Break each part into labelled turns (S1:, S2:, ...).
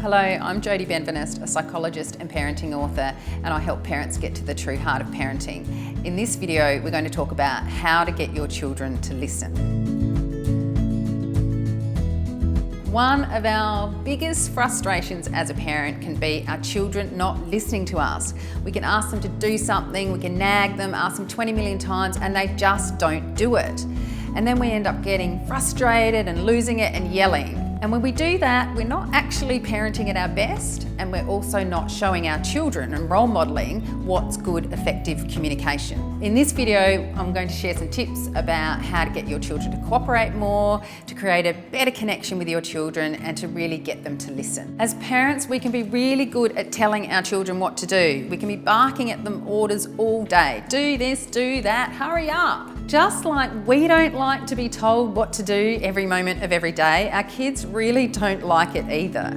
S1: Hello, I'm Jodie Benveniste, a psychologist and parenting author, and I help parents get to the true heart of parenting. In this video, we're going to talk about how to get your children to listen. One of our biggest frustrations as a parent can be our children not listening to us. We can ask them to do something, we can nag them, ask them 20 million times, and they just don't do it. And then we end up getting frustrated and losing it and yelling. And when we do that, we're not actually parenting at our best, and we're also not showing our children and role modelling what's good, effective communication. In this video, I'm going to share some tips about how to get your children to cooperate more, to create a better connection with your children, and to really get them to listen. As parents, we can be really good at telling our children what to do. We can be barking at them orders all day. Do this, do that, hurry up. Just like we don't like to be told what to do every moment of every day, our kids really don't like it either.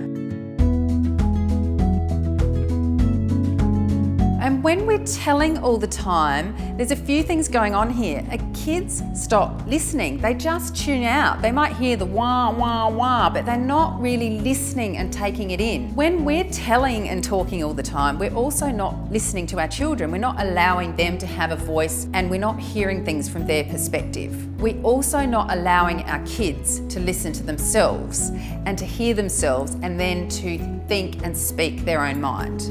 S1: And when we're telling all the time, there's a few things going on here. Kids stop listening. They just tune out. They might hear the wah, wah, wah, but they're not really listening and taking it in. When we're telling and talking all the time, we're also not listening to our children. We're not allowing them to have a voice, and we're not hearing things from their perspective. We're also not allowing our kids to listen to themselves and to hear themselves and then to think and speak their own mind.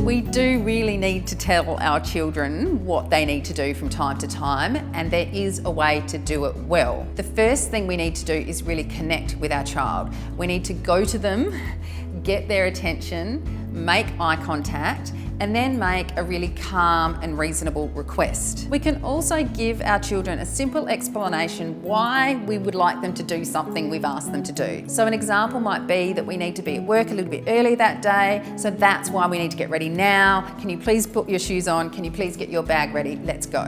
S1: We do really need to tell our children what they need to do from time to time, and there is a way to do it well. The first thing we need to do is really connect with our child. We need to go to them, get their attention, make eye contact, and then make a really calm and reasonable request. We can also give our children a simple explanation why we would like them to do something we've asked them to do. So an example might be that we need to be at work a little bit early that day, so that's why we need to get ready now. Can you please put your shoes on? Can you please get your bag ready? Let's go.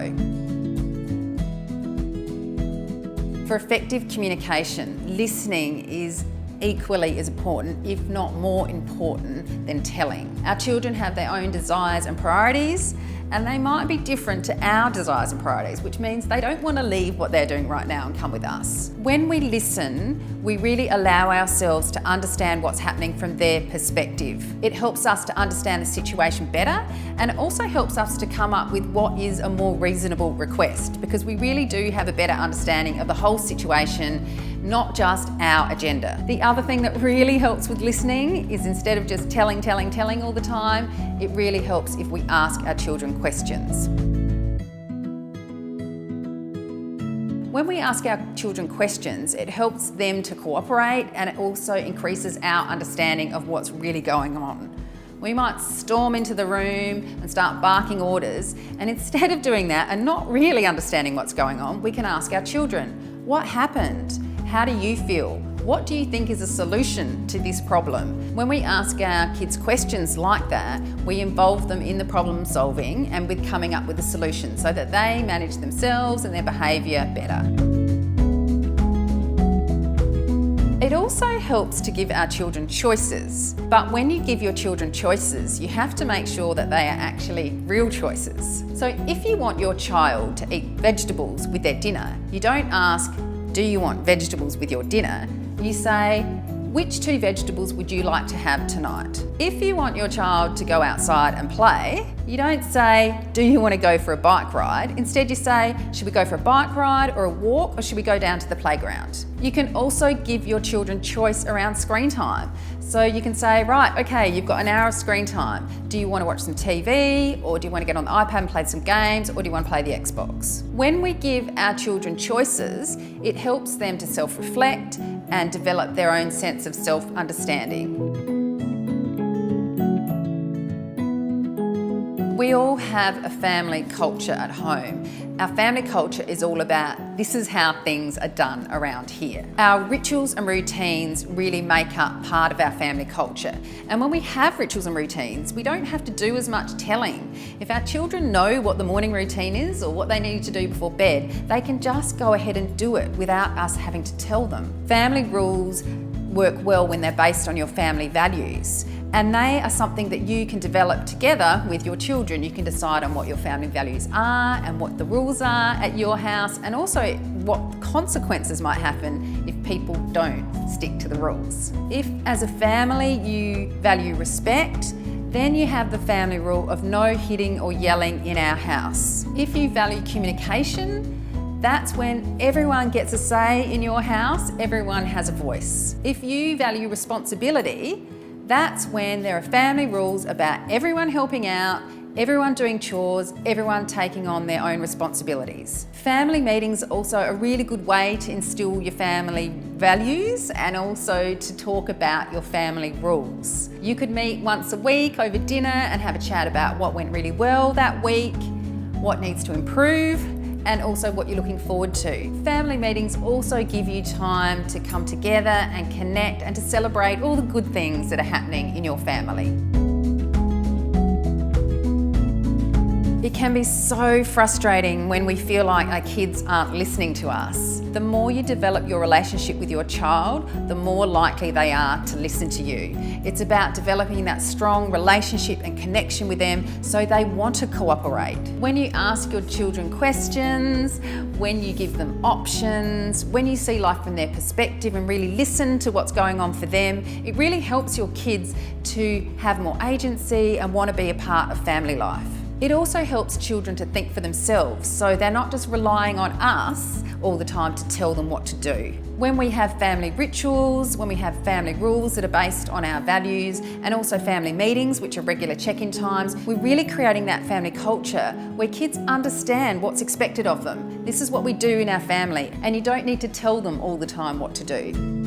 S1: For effective communication, listening is equally as important, if not more important, than telling. Our children have their own desires and priorities, and they might be different to our desires and priorities, which means they don't want to leave what they're doing right now and come with us. When we listen, we really allow ourselves to understand what's happening from their perspective. It helps us to understand the situation better, and it also helps us to come up with what is a more reasonable request, because we really do have a better understanding of the whole situation, not just our agenda. The other thing that really helps with listening is, instead of just telling all the time, it really helps if we ask our children questions. When we ask our children questions, it helps them to cooperate, and it also increases our understanding of what's really going on. We might storm into the room and start barking orders, and instead of doing that and not really understanding what's going on, we can ask our children, what happened? How do you feel? What do you think is a solution to this problem? When we ask our kids questions like that, we involve them in the problem solving and with coming up with a solution so that they manage themselves and their behaviour better. It also helps to give our children choices, but when you give your children choices, you have to make sure that they are actually real choices. So if you want your child to eat vegetables with their dinner, you don't ask, do you want vegetables with your dinner? You say, which 2 vegetables would you like to have tonight? If you want your child to go outside and play, you don't say, do you want to go for a bike ride? Instead you say, should we go for a bike ride or a walk, or should we go down to the playground? You can also give your children choice around screen time. So you can say, right, okay, you've got an hour of screen time. Do you want to watch some TV, or do you want to get on the iPad and play some games, or do you want to play the Xbox? When we give our children choices, it helps them to self-reflect and develop their own sense of self-understanding. We all have a family culture at home. Our family culture is all about, this is how things are done around here. Our rituals and routines really make up part of our family culture. And when we have rituals and routines, we don't have to do as much telling. If our children know what the morning routine is or what they need to do before bed, they can just go ahead and do it without us having to tell them. Family rules work well when they're based on your family values. And they are something that you can develop together with your children. You can decide on what your family values are and what the rules are at your house, and also what consequences might happen if people don't stick to the rules. If, as a family, you value respect, then you have the family rule of no hitting or yelling in our house. If you value communication, that's when everyone gets a say in your house, everyone has a voice. If you value responsibility, that's when there are family rules about everyone helping out, everyone doing chores, everyone taking on their own responsibilities. Family meetings are also a really good way to instill your family values and also to talk about your family rules. You could meet once a week over dinner and have a chat about what went really well that week, what needs to improve, and also what you're looking forward to. Family meetings also give you time to come together and connect and to celebrate all the good things that are happening in your family. It can be so frustrating when we feel like our kids aren't listening to us. The more you develop your relationship with your child, the more likely they are to listen to you. It's about developing that strong relationship and connection with them so they want to cooperate. When you ask your children questions, when you give them options, when you see life from their perspective and really listen to what's going on for them, it really helps your kids to have more agency and want to be a part of family life. It also helps children to think for themselves, so they're not just relying on us all the time to tell them what to do. When we have family rituals, when we have family rules that are based on our values, and also family meetings, which are regular check-in times, we're really creating that family culture where kids understand what's expected of them. This is what we do in our family, and you don't need to tell them all the time what to do.